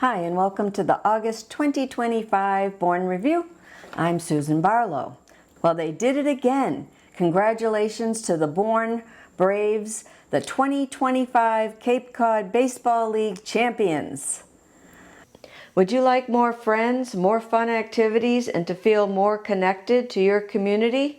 Hi, and welcome to the August 2025 Bourne Review. I'm Susan Barlow. Well, they did it again. Congratulations to the Bourne Braves, the 2025 Cape Cod Baseball League champions. Would you like more friends, more fun activities, and to feel more connected to your community?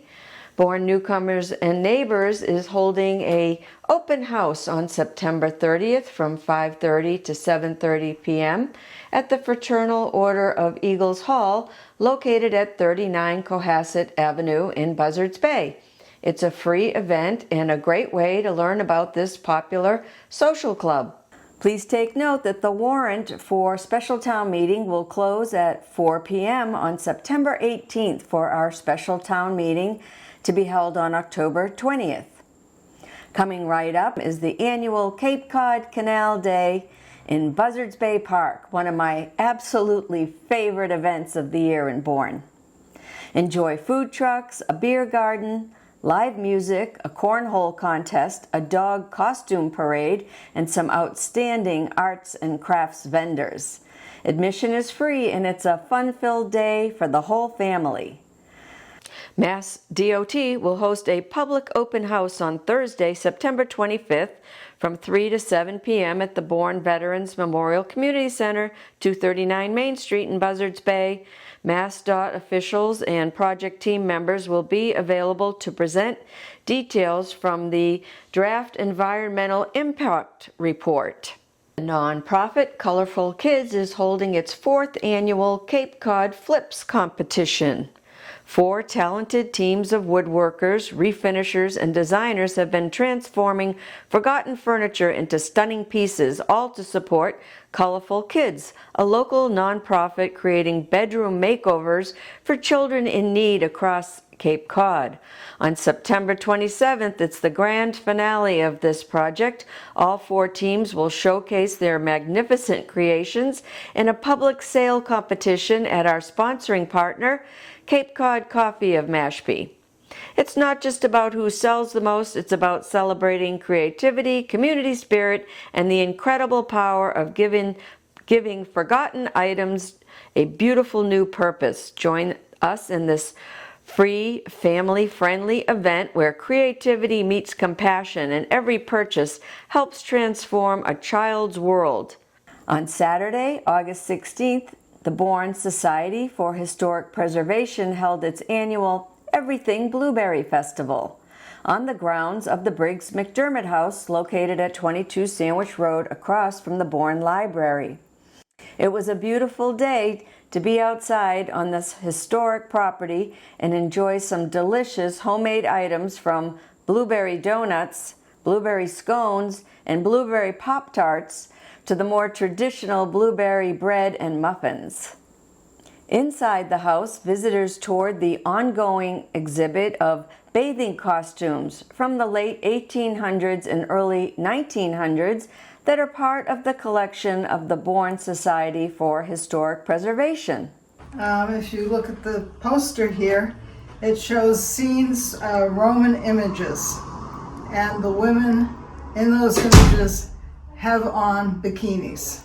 Bourne Newcomers and Neighbors is holding a open house on September 30th from 5:30 to 7:30 p.m. at the Fraternal Order of Eagles Hall, located at 39 Cohasset Avenue in Buzzards Bay. It's a free event and a great way to learn about this popular social club. Please take note that the warrant for special town meeting will close at 4 p.m. on September 18th for our special town meeting to be held on October 20th. Coming right up is the annual Cape Cod Canal Day in Buzzards Bay Park, one of my absolutely favorite events of the year in Bourne. Enjoy food trucks, a beer garden, live music, a cornhole contest, a dog costume parade, and some outstanding arts and crafts vendors. Admission is free and it's a fun-filled day for the whole family. Mass DOT will host a public open house on Thursday, September 25th from 3 to 7 p.m. at the Bourne Veterans Memorial Community Center, 239 Main Street in Buzzards Bay. MassDOT officials and project team members will be available to present details from the Draft Environmental Impact Report. The nonprofit Colorful Kids is holding its 4th annual Cape Cod Flips competition. 4 talented teams of woodworkers, refinishers, and designers have been transforming forgotten furniture into stunning pieces, all to support Colorful Kids, a local nonprofit creating bedroom makeovers for children in need across Cape Cod. On September 27th, it's the grand finale of this project. All 4 teams will showcase their magnificent creations in a public sale competition at our sponsoring partner, Cape Cod Coffee of Mashpee. It's not just about who sells the most, it's about celebrating creativity, community spirit, and the incredible power of giving forgotten items a beautiful new purpose. Join us in this free, family-friendly event where creativity meets compassion and every purchase helps transform a child's world. On Saturday, August 16th, the Bourne Society for Historic Preservation held its annual Everything Blueberry Festival on the grounds of the Briggs McDermott House located at 22 Sandwich Road across from the Bourne Library. It was a beautiful day to be outside on this historic property and enjoy some delicious homemade items from blueberry donuts, blueberry scones, and blueberry Pop-Tarts to the more traditional blueberry bread and muffins. Inside the house, visitors toured the ongoing exhibit of bathing costumes from the late 1800s and early 1900s that are part of the collection of the Bourne Society for Historic Preservation. If you look at the poster here, it shows scenes, Roman images, and the women in those images have on bikinis.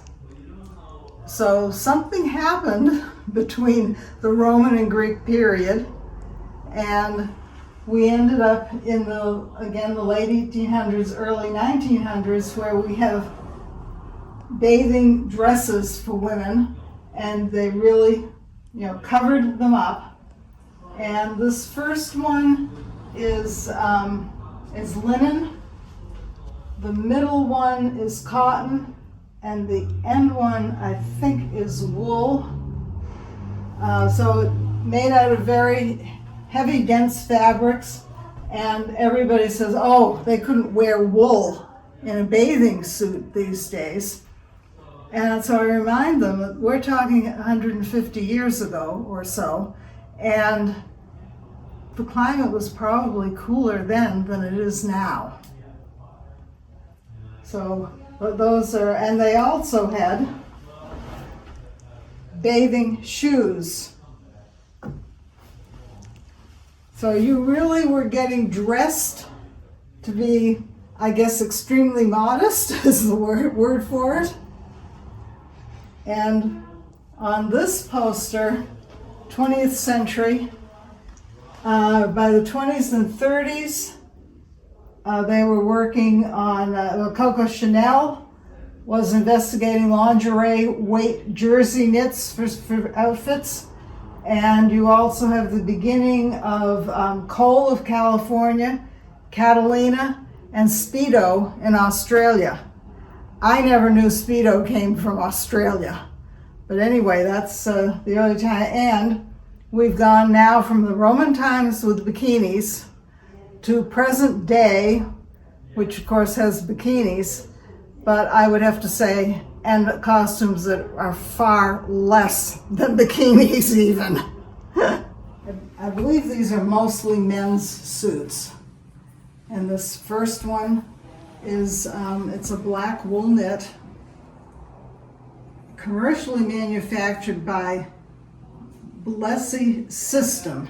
So something happened between the Roman and Greek period, and we ended up in the late 1800s, early 1900s, where we have bathing dresses for women, and they really, covered them up. And this first one is linen. The middle one is cotton, and the end one, I think, is wool. So it made out of very heavy, dense fabrics, and everybody says, oh, they couldn't wear wool in a bathing suit these days. And so I remind them that we're talking 150 years ago or so, and the climate was probably cooler then than it is now. So those are, and they also had bathing shoes. So you really were getting dressed to be, I guess, extremely modest is the word for it. And on this poster, 20th century, by the 20s and 30s, they were working on, Coco Chanel was investigating lingerie weight jersey knits for outfits. And you also have the beginning of Coal of California, Catalina, and Speedo in Australia. I never knew Speedo came from Australia. But anyway, that's the early time. And we've gone now from the Roman times with bikinis to present day, which of course has bikinis, but I would have to say, and costumes that are far less than bikinis even. I believe these are mostly men's suits. And this first one is, it's a black wool knit, commercially manufactured by Blessy System.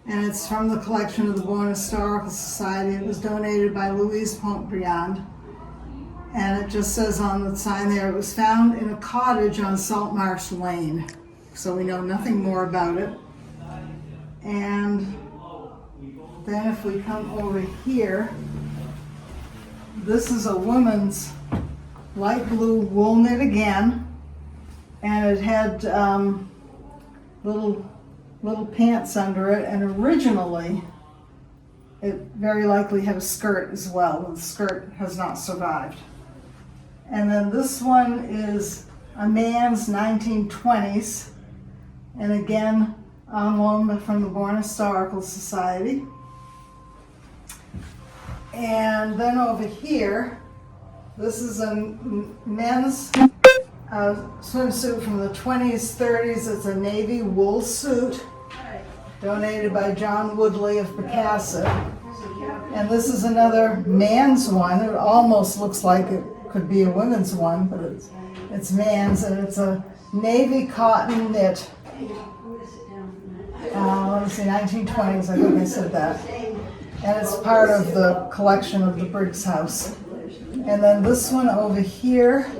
And it's from the collection of the Bourne Historical Society. It was donated by Louise Pontbriand. And it just says on the sign there, it was found in a cottage on Saltmarsh Lane. So we know nothing more about it. And then if we come over here, this is a woman's light blue wool knit again. And it had little pants under it. And originally, it very likely had a skirt as well. The skirt has not survived. And then this one is a man's 1920s, and again on loan from the Bourne Historical Society. And then over here, this is a men's swimsuit from the 20s, 30s. It's a navy wool suit donated by John Woodley of Picasso. And this is another man's one. It almost looks like it could be a women's one, but it's man's, and it's a navy cotton knit. Let me see, 1920s, I think I said that. And it's part of the collection of the Briggs House. And then this one over here,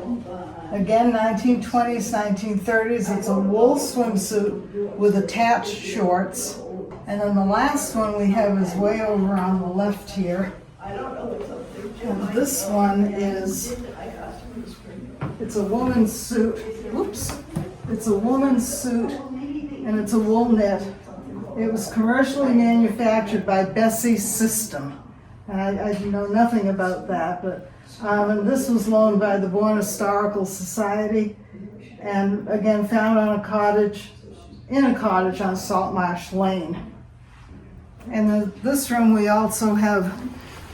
again, 1920s, 1930s. It's a wool swimsuit with attached shorts. And then the last one we have is way over on the left here. And this one is, it's a woman's suit. Oops. It's a woman's suit, and it's a wool knit. It was commercially manufactured by Blessy System. And I know nothing about that, but and this was loaned by the Bourne Historical Society, and again found on a cottage, in a cottage on Saltmarsh Lane. And in this room we also have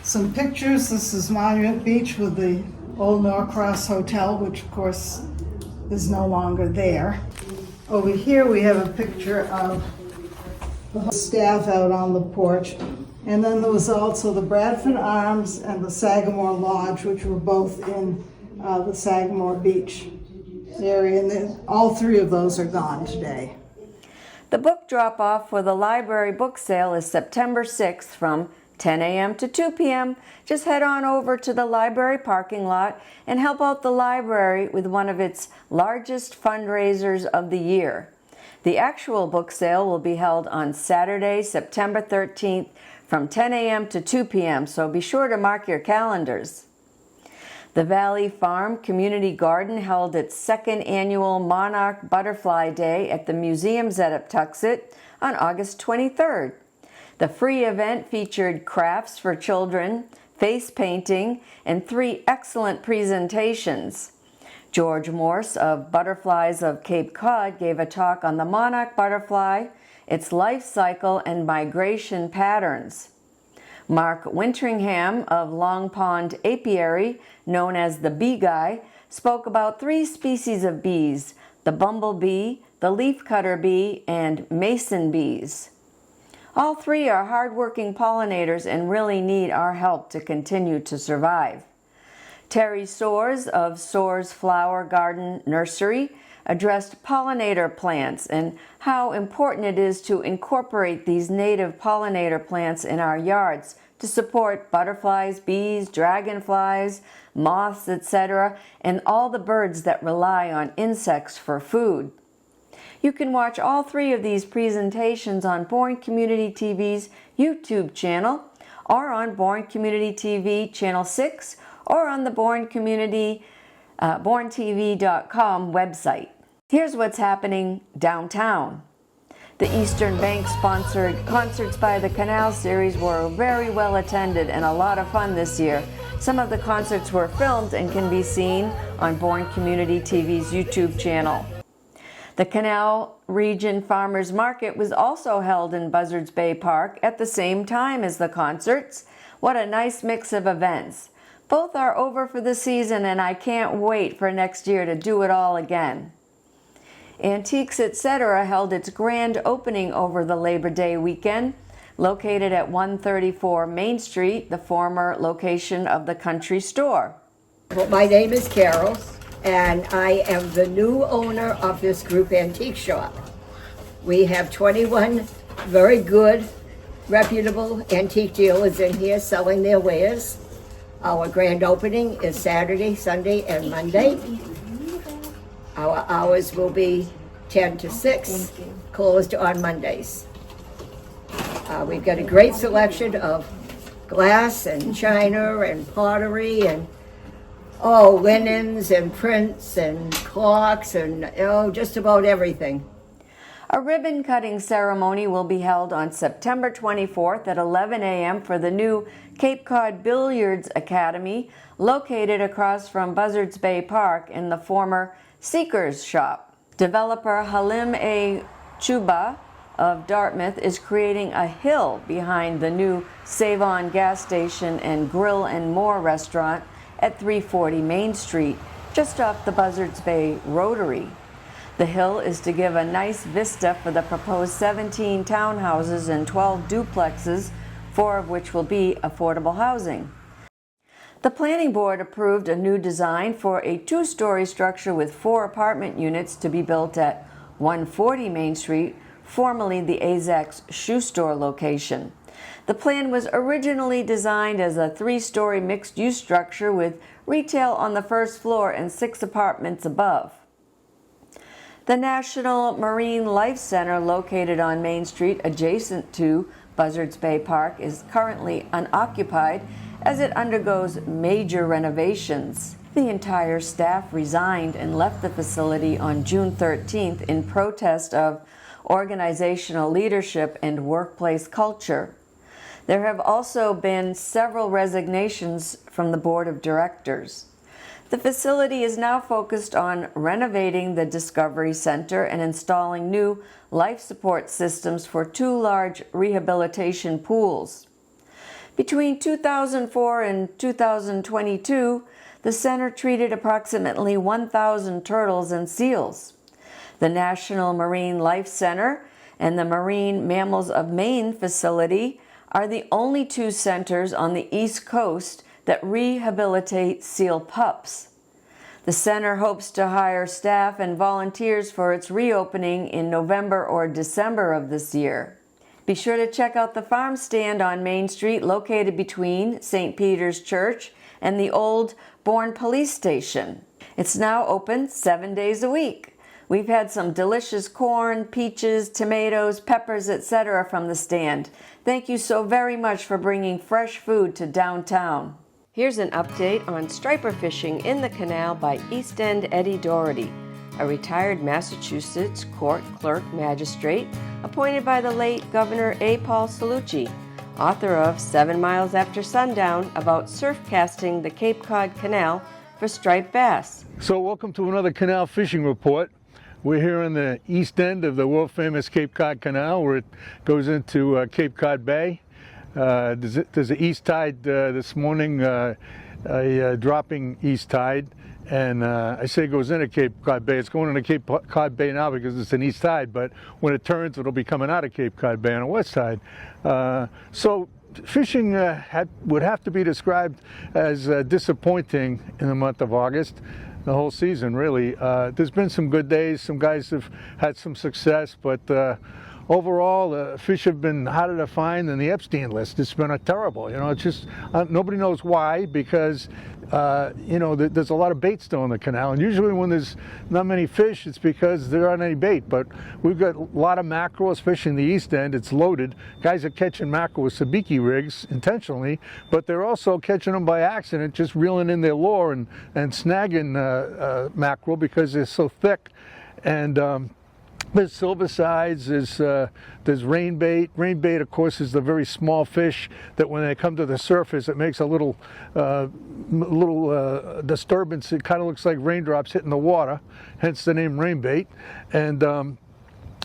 some pictures. This is Monument Beach with the old Norcross Hotel, which of course is no longer there. Over here we have a picture of the staff out on the porch. And then there was also the Bradford Arms and the Sagamore Lodge, which were both in the Sagamore Beach area. And all three of those are gone today. The book drop-off for the library book sale is September 6th from 10 a.m. to 2 p.m. Just head on over to the library parking lot and help out the library with one of its largest fundraisers of the year. The actual book sale will be held on Saturday, September 13th from 10 a.m. to 2 p.m., so be sure to mark your calendars. The Valley Farm Community Garden held its second annual Monarch Butterfly Day at the museums at Uptuxet on August 23rd. The free event featured crafts for children, face painting, and 3 excellent presentations. George Morse of Butterflies of Cape Cod gave a talk on the monarch butterfly, its life cycle, and migration patterns. Mark Winteringham of Long Pond Apiary, known as the Bee Guy, spoke about 3 species of bees, the bumblebee, the leafcutter bee, and mason bees. All 3 are hardworking pollinators and really need our help to continue to survive. Terry Soares of Soares Flower Garden Nursery addressed pollinator plants and how important it is to incorporate these native pollinator plants in our yards to support butterflies, bees, dragonflies, moths, etc., and all the birds that rely on insects for food. You can watch all three of these presentations on Bourne Community TV's YouTube channel, or on Bourne Community TV Channel 6, or on the BourneTV.com website. Here's what's happening downtown. The Eastern Bank-sponsored Concerts by the Canal series were very well attended and a lot of fun this year. Some of the concerts were filmed and can be seen on Bourne Community TV's YouTube channel. The Canal Region Farmers Market was also held in Buzzards Bay Park at the same time as the concerts. What a nice mix of events. Both are over for the season and I can't wait for next year to do it all again. Antiques Etc. held its grand opening over the Labor Day weekend, located at 134 Main Street, the former location of the Country Store. Well, my name is Carol, and I am the new owner of this group antique shop. We have 21 very good, reputable antique dealers in here selling their wares. Our grand opening is Saturday, Sunday, and Monday. Our hours will be 10 to 6, closed on Mondays. We've got a great selection of glass and china and pottery and linens and prints and clocks and just about everything. A ribbon-cutting ceremony will be held on September 24th at 11 a.m. for the new Cape Cod Billiards Academy, located across from Buzzards Bay Park in the former Seekers Shop. Developer Halim A. Chuba of Dartmouth is creating a hill behind the new Save-On gas station and Grill and More restaurant at 340 Main Street, just off the Buzzards Bay Rotary. The hill is to give a nice vista for the proposed 17 townhouses and 12 duplexes, 4 of which will be affordable housing. The Planning Board approved a new design for a 2-story structure with 4 apartment units to be built at 140 Main Street, formerly the Azek's Shoe Store location. The plan was originally designed as a 3-story mixed-use structure with retail on the first floor and 6 apartments above. The National Marine Life Center, located on Main Street adjacent to Buzzards Bay Park, is currently unoccupied as it undergoes major renovations. The entire staff resigned and left the facility on June 13th in protest of organizational leadership and workplace culture. There have also been several resignations from the board of directors. The facility is now focused on renovating the Discovery Center and installing new life support systems for 2 large rehabilitation pools. Between 2004 and 2022, the center treated approximately 1,000 turtles and seals. The National Marine Life Center and the Marine Mammals of Maine facility are the only 2 centers on the East Coast that rehabilitate seal pups. The center hopes to hire staff and volunteers for its reopening in November or December of this year. Be sure to check out the farm stand on Main Street, located between St. Peter's Church and the old Bourne Police Station. It's now open 7 days a week. We've had some delicious corn, peaches, tomatoes, peppers, etc. from the stand. Thank you so very much for bringing fresh food to downtown. Here's an update on striper fishing in the canal by East End Eddie Doherty, a retired Massachusetts court clerk magistrate appointed by the late Governor A. Paul Cellucci, author of 7 Miles After Sundown, about surf casting the Cape Cod Canal for striped bass. So welcome to another canal fishing report. We're here in the east end of the world-famous Cape Cod Canal, where it goes into Cape Cod Bay. There's an east tide this morning, a dropping east tide, and I say it goes into Cape Cod Bay. It's going into Cape Cod Bay now because it's an east tide, but when it turns, it'll be coming out of Cape Cod Bay on the west side. So fishing would have to be described as disappointing in the month of August. The whole season, really. There's been some good days. Some guys have had some success, but overall, the fish have been harder to find than the Epstein list. It's been a terrible, you know, it's just, nobody knows why, because, you know, there's a lot of bait still in the canal. And usually when there's not many fish, it's because there aren't any bait. But we've got a lot of mackerel, especially in the East End. It's loaded. Guys are catching mackerel with sabiki rigs intentionally, but they're also catching them by accident, just reeling in their lure and snagging mackerel because they're so thick. And there's silver sides, there's rain bait. Rain bait, of course, is the very small fish that when they come to the surface, it makes a little disturbance. It kind of looks like raindrops hitting the water, hence the name rain bait. And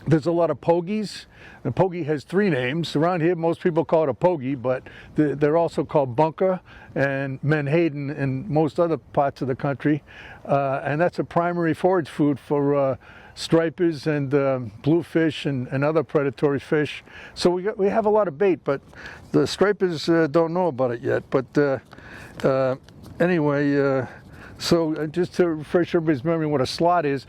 there's a lot of pogies. The pogie has 3 names. Around here, most people call it a pogie, but they're also called bunker and menhaden in most other parts of the country. And that's a primary forage food for stripers and bluefish and other predatory fish. So we have a lot of bait, but the stripers don't know about it yet. But anyway, so just to refresh everybody's memory what a slot is,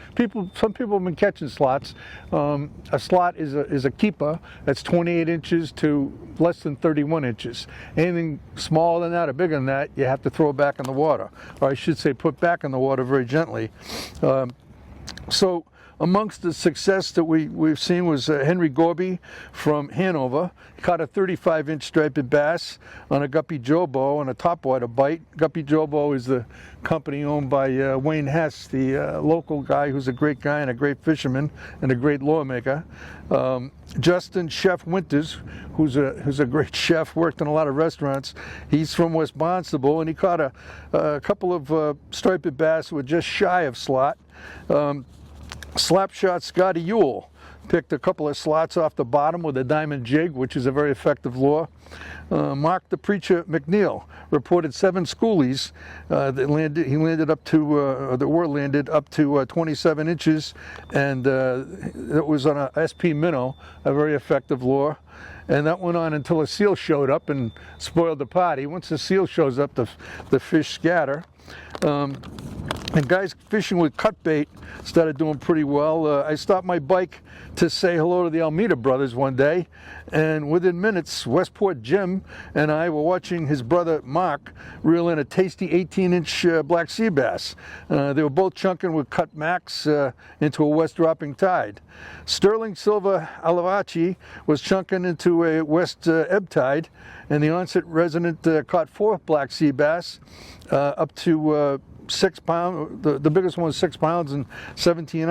some people have been catching slots. A slot is a keeper that's 28 inches to less than 31 inches. Anything smaller than that or bigger than that, you have to throw back in the water. Or I should say put back in the water very gently. So amongst the success that we've seen was Henry Gorby from Hanover. He caught a 35-inch striped bass on a Guppy Jobo on a topwater bite. Guppy Jobo is the company owned by Wayne Hess, the local guy who's a great guy and a great fisherman and a great lawmaker. Justin Chef Winters, who's a great chef, worked in a lot of restaurants. He's from West Barnstable, and he caught a couple of striped bass who were just shy of slot. Slapshot Scotty Ewell picked a couple of slots off the bottom with a diamond jig, which is a very effective lure. Mark the Preacher McNeil reported 7 schoolies that landed up to 27 inches, and it was on a SP minnow, a very effective lure. And that went on until a seal showed up and spoiled the party. Once the seal shows up, the fish scatter. And guys fishing with cut bait started doing pretty well. I stopped my bike to say hello to the Almeida brothers one day, and within minutes, Westport Jim and I were watching his brother Mark reel in a tasty 18-inch black sea bass. They were both chunking with cut max into a west dropping tide. Sterling Silva Alavachi was chunking into a west ebb tide, and the Onset resident caught 4 black sea bass up to 6 pounds. The biggest one was 6 pounds and 17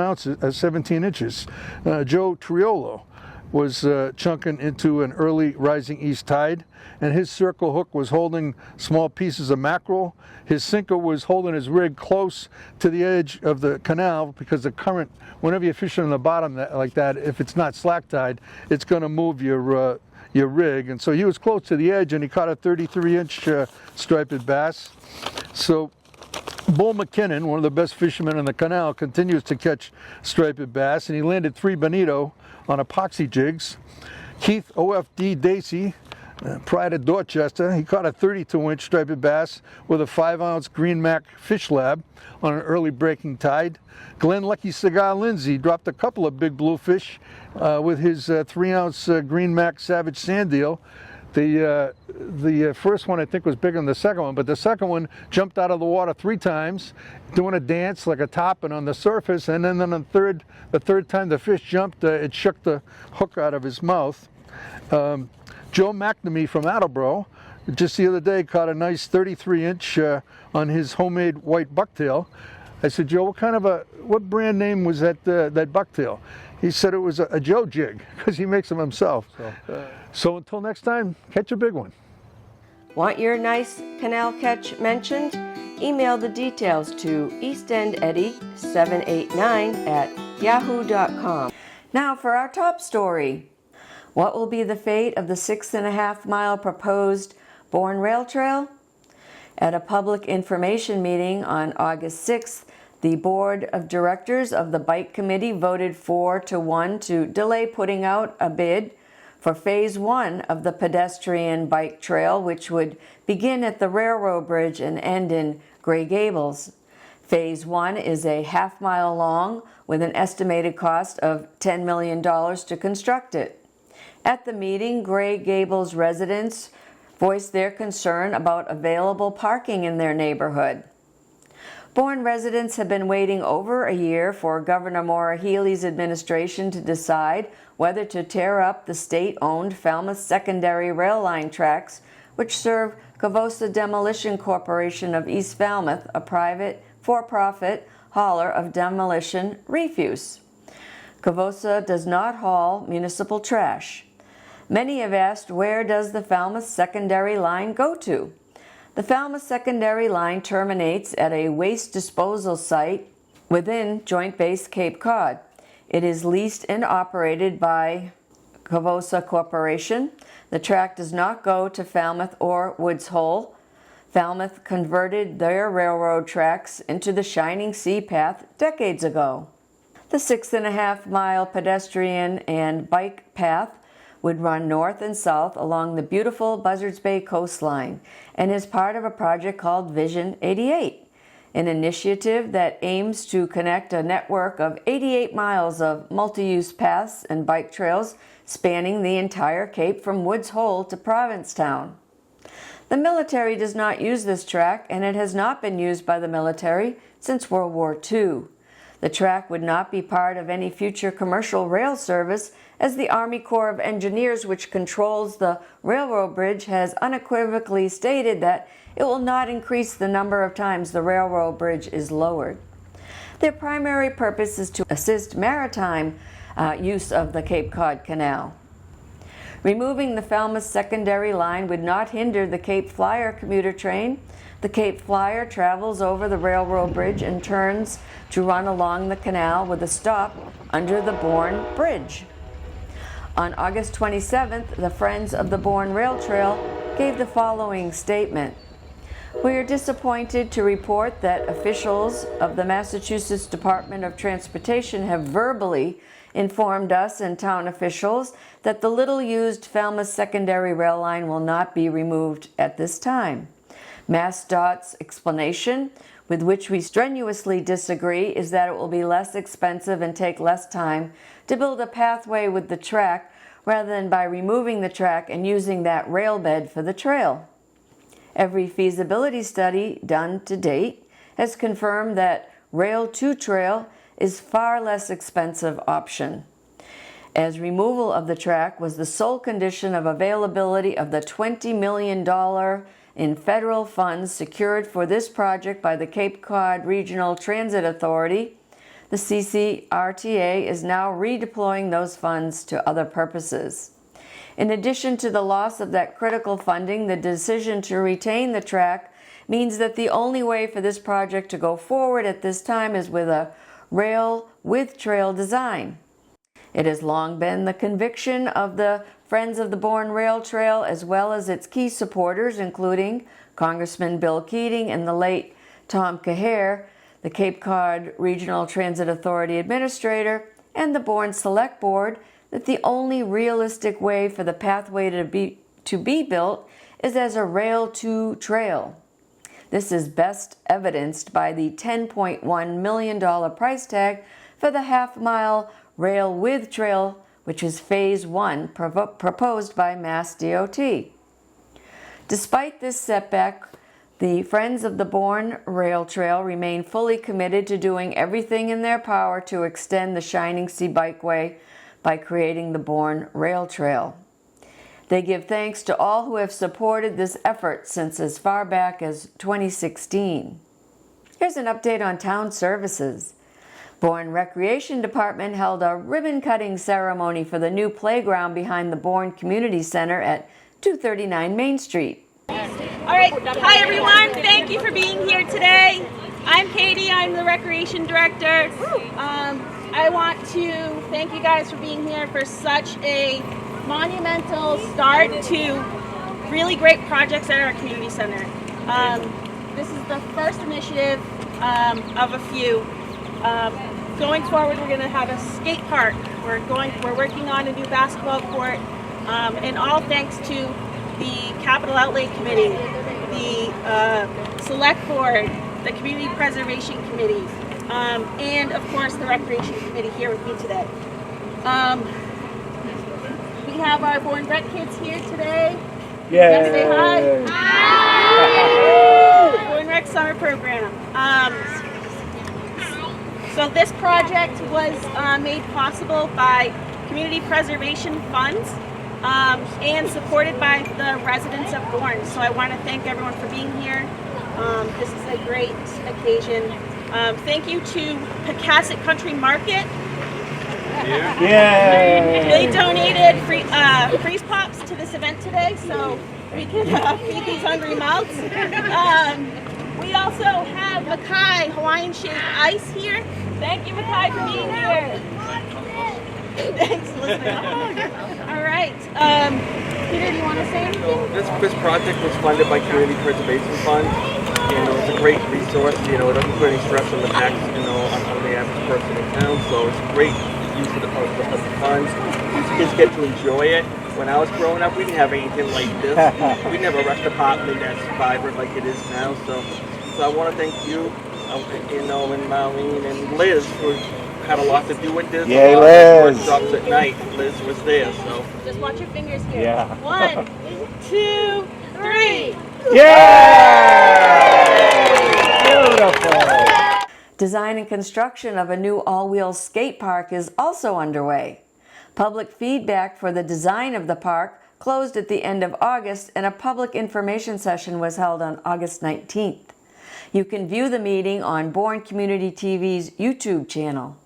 inches. Joe Triolo was chunking into an early rising east tide, and his circle hook was holding small pieces of mackerel. His sinker was holding his rig close to the edge of the canal because the current, whenever you're fishing on the bottom like that, if it's not slack tide, it's going to move your rig. And so he was close to the edge, and he caught a 33-inch striped bass. So Bull McKinnon, one of the best fishermen in the canal, continues to catch striped bass, and he landed 3 bonito on epoxy jigs. Keith OFD Dacey, Pride of Dorchester, he caught a 32-inch striped bass with a 5-ounce Green Mac Fish Lab on an early breaking tide. Glenn Lucky Cigar Lindsay dropped a couple of big bluefish with his 3-ounce Green Mac Savage Sand Deal. The first one I think was bigger than the second one, but the second one jumped out of the water 3 times, doing a dance like a topping on the surface, and then on the third time the fish jumped, it shook the hook out of his mouth. Joe McNamee from Attleboro just the other day caught a nice 33-inch on his homemade white bucktail. I said, Joe, what brand name was that bucktail? He said it was a Joe jig, because he makes them himself. So until next time, catch a big one. Want your nice canal catch mentioned? Email the details to eastendeddie789@yahoo.com. Now for our top story. What will be the fate of the 6.5-mile proposed Bourne Rail Trail? At a public information meeting on August 6th, the Board of Directors of the Bike Committee voted 4-1 to delay putting out a bid for Phase 1 of the pedestrian bike trail, which would begin at the railroad bridge and end in Gray Gables. Phase 1 is a half-mile long with an estimated cost of $10 million to construct it. At the meeting, Gray Gables residents voiced their concern about available parking in their neighborhood. Bourne residents have been waiting over a year for Governor Maura Healey's administration to decide whether to tear up the state-owned Falmouth secondary rail line tracks, which serve Cavosa Demolition Corporation of East Falmouth, a private, for-profit hauler of demolition refuse. Cavosa does not haul municipal trash. Many have asked, where does the Falmouth secondary line go to? The Falmouth secondary line terminates at a waste disposal site within Joint Base Cape Cod. It is leased and operated by Cavosa Corporation. The track does not go to Falmouth or Woods Hole. Falmouth converted their railroad tracks into the Shining Sea path decades ago. The 6.5-mile pedestrian and bike path would run north and south along the beautiful Buzzards Bay coastline and is part of a project called Vision 88, an initiative that aims to connect a network of 88 miles of multi-use paths and bike trails spanning the entire Cape from Woods Hole to Provincetown. The military does not use this track, and it has not been used by the military since World War II. The track would not be part of any future commercial rail service, as the Army Corps of Engineers, which controls the railroad bridge, has unequivocally stated that it will not increase the number of times the railroad bridge is lowered. Their primary purpose is to assist maritime use of the Cape Cod Canal. Removing the Falmouth secondary line would not hinder the Cape Flyer commuter train. The Cape Flyer travels over the railroad bridge and turns to run along the canal with a stop under the Bourne Bridge. On August 27th, the Friends of the Bourne Rail Trail gave the following statement. We are disappointed to report that officials of the Massachusetts Department of Transportation have verbally informed us and town officials that the little-used Falmouth secondary rail line will not be removed at this time. MassDOT's explanation, with which we strenuously disagree, is that it will be less expensive and take less time to build a pathway with the track rather than by removing the track and using that rail bed for the trail. Every feasibility study done to date has confirmed that rail to trail is far less expensive option, as removal of the track was the sole condition of availability of the $20 million in federal funds secured for this project by the Cape Cod Regional Transit Authority. The CCRTA is now redeploying those funds to other purposes. In addition to the loss of that critical funding, the decision to retain the track means that the only way for this project to go forward at this time is with a rail with trail design. It has long been the conviction of the Friends of the Bourne Rail Trail, as well as its key supporters, including Congressman Bill Keating and the late Tom Cahere, the Cape Cod Regional Transit Authority Administrator, and the Bourne Select Board, that the only realistic way for the pathway to be built is as a rail to trail. This is best evidenced by the $10.1 million price tag for the half-mile rail with trail, which is Phase 1 proposed by MassDOT. Despite this setback, the Friends of the Bourne Rail Trail remain fully committed to doing everything in their power to extend the Shining Sea Bikeway by creating the Bourne Rail Trail. They give thanks to all who have supported this effort since as far back as 2016. Here's an update on town services. Bourne Recreation Department held a ribbon-cutting ceremony for the new playground behind the Bourne Community Center at 239 Main Street. All right, hi everyone. Thank you for being here today. I'm Katie. I'm the Recreation Director. I want to thank you guys for being here for such a monumental start to really great projects at our community center. This is the first initiative of a few. Going forward, we're going to have a skate park. We're working on a new basketball court, and all thanks to the Capital Outlay Committee, the Select Board, the Community Preservation Committee, and of course the Recreation Committee here with me today. We have our Bourne Rec kids here today. Yeah. Say hi. Bourne Rec Summer Program. So this project was made possible by community preservation funds and supported by the residents of Bourne. So I want to thank everyone for being here. This is a great occasion. Thank you to Pecasset Country Market. Yeah. They donated freeze pops to this event today, so we can feed these hungry mouths. We also have Mackay Hawaiian Shake Ice here. Thank you, Mackay, for being here. Thanks, Elizabeth. All right. Peter, do you want to say anything? This project was funded by Community Preservation Fund. It's a great resource. It doesn't put any stress on the backs, on the average person in town. So it's a great use of the funds. These kids get to enjoy it. When I was growing up, we didn't have anything like this. We never rushed apartment that's vibrant like it is now. So I want to thank you, and Marlene and Liz who had a lot to do with this. Yay, Liz! Workshops at night. Liz was there. So just watch your fingers here. Yeah. 1, 2, 3. Yay! Beautiful. Design and construction of a new all-wheel skate park is also underway. Public feedback for the design of the park closed at the end of August, and a public information session was held on August 19th. You can view the meeting on Bourne Community TV's YouTube channel.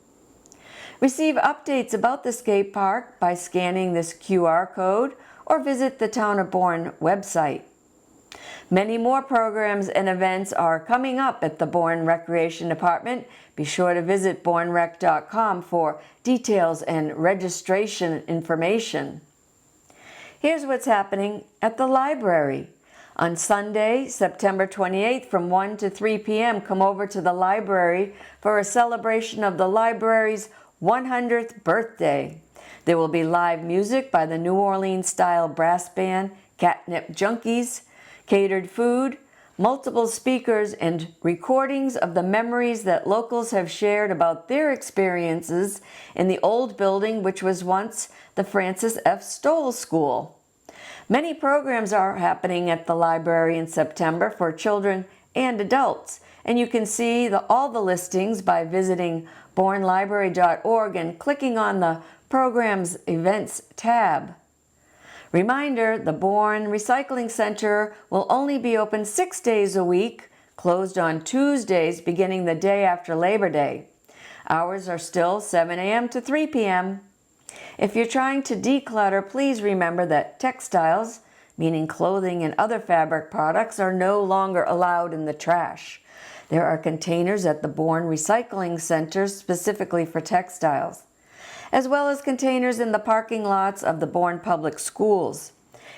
Receive updates about the skate park by scanning this QR code or visit the Town of Bourne website. Many more programs and events are coming up at the Bourne Recreation Department. Be sure to visit bournerec.com for details and registration information. Here's what's happening at the library. On Sunday, September 28th from 1 to 3 p.m., come over to the library for a celebration of the library's 100th birthday. There will be live music by the New Orleans-style brass band Catnip Junkies, catered food, multiple speakers, and recordings of the memories that locals have shared about their experiences in the old building which was once the Francis F. Stoll School. Many programs are happening at the library in September for children and adults, and you can see all the listings by visiting bournelibrary.org and clicking on the Programs Events tab. Reminder, the Bourne Recycling Center will only be open 6 days a week, closed on Tuesdays beginning the day after Labor Day. Hours are still 7 a.m. to 3 p.m. If you're trying to declutter, please remember that textiles, meaning clothing and other fabric products, are no longer allowed in the trash. There are containers at the Bourne Recycling Center specifically for textiles, as well as containers in the parking lots of the Bourne Public Schools.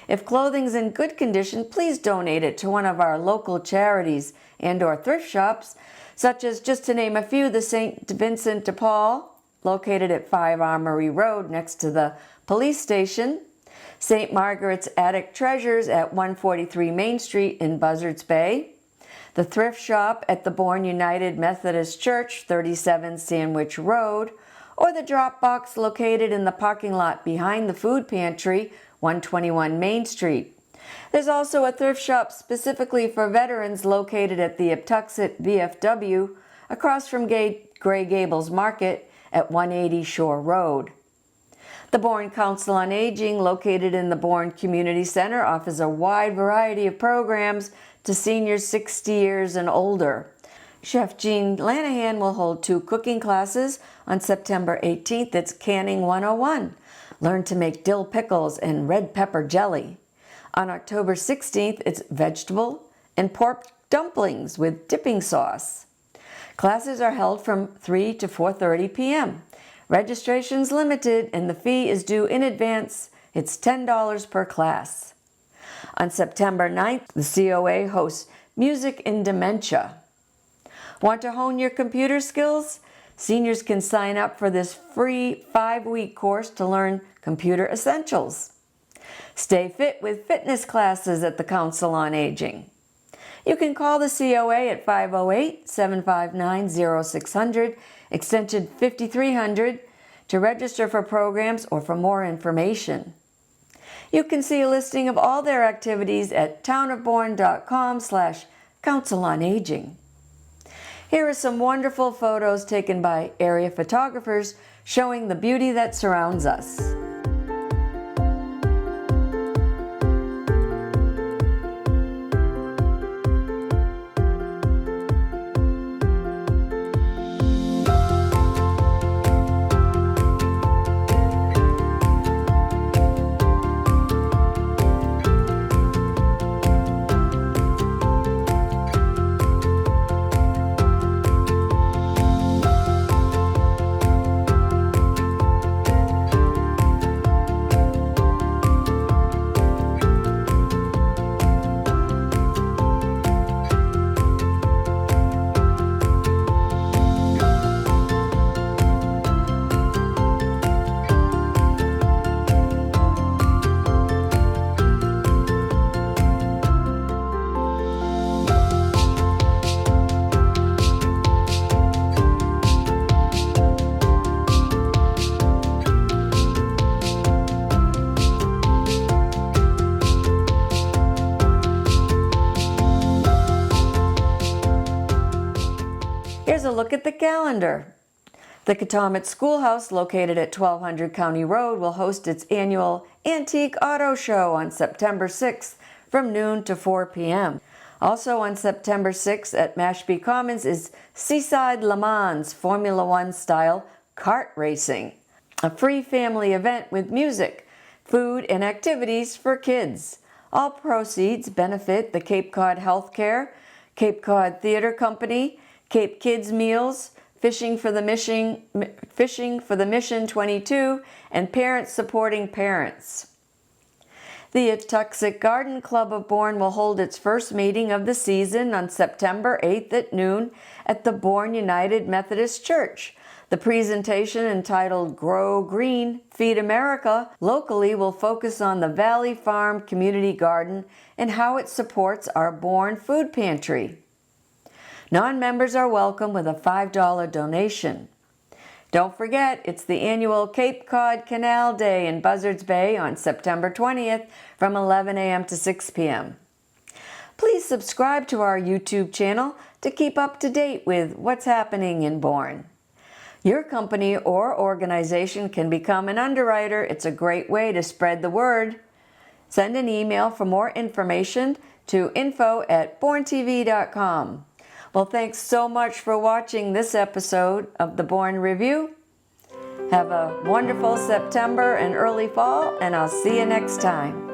If clothing's in good condition, please donate it to one of our local charities and/or thrift shops, such as, just to name a few, the St. Vincent de Paul, located at 5 Armory Road next to the police station, St. Margaret's Attic Treasures at 143 Main Street in Buzzards Bay, the thrift shop at the Bourne United Methodist Church, 37 Sandwich Road, or the drop box located in the parking lot behind the food pantry, 121 Main Street. There's also a thrift shop specifically for veterans located at the Uptuxet VFW across from Gray Gables Market at 180 Shore Road. The Bourne Council on Aging, located in the Bourne Community Center, offers a wide variety of programs to seniors 60 years and older. Chef Jean Lanahan will hold 2 cooking classes on September 18th. It's Canning 101. Learn to make dill pickles and red pepper jelly. On October 16th, it's vegetable and pork dumplings with dipping sauce. Classes are held from 3 to 4:30 p.m. Registration's limited and the fee is due in advance. It's $10 per class. On September 9th, the COA hosts Music in Dementia. Want to hone your computer skills? Seniors can sign up for this free 5-week course to learn computer essentials. Stay fit with fitness classes at the Council on Aging. You can call the COA at 508-759-0600, extension 5300, to register for programs or for more information. You can see a listing of all their activities at townofbourne.com/Council on Aging. Here are some wonderful photos taken by area photographers showing the beauty that surrounds us. Here's a look at the calendar. The Katomet Schoolhouse, located at 1200 County Road, will host its annual Antique Auto Show on September 6th from noon to 4 p.m. Also on September 6th at Mashpee Commons is Seaside Le Mans Formula One style kart racing, a free family event with music, food, and activities for kids. All proceeds benefit the Cape Cod Healthcare, Cape Cod Theater Company, Cape Kids Meals, Fishing for the Mission 22, and Parents Supporting Parents. The Atuxet Garden Club of Bourne will hold its first meeting of the season on September 8th at noon at the Bourne United Methodist Church. The presentation, entitled Grow Green, Feed America, locally will focus on the Valley Farm Community Garden and how it supports our Bourne food pantry. Non-members are welcome with a $5 donation. Don't forget, it's the annual Cape Cod Canal Day in Buzzards Bay on September 20th from 11 a.m. to 6 p.m. Please subscribe to our YouTube channel to keep up to date with what's happening in Bourne. Your company or organization can become an underwriter. It's a great way to spread the word. Send an email for more information to info@bournetv.com. Well, thanks so much for watching this episode of the Bourne Review. Have a wonderful September and early fall, and I'll see you next time.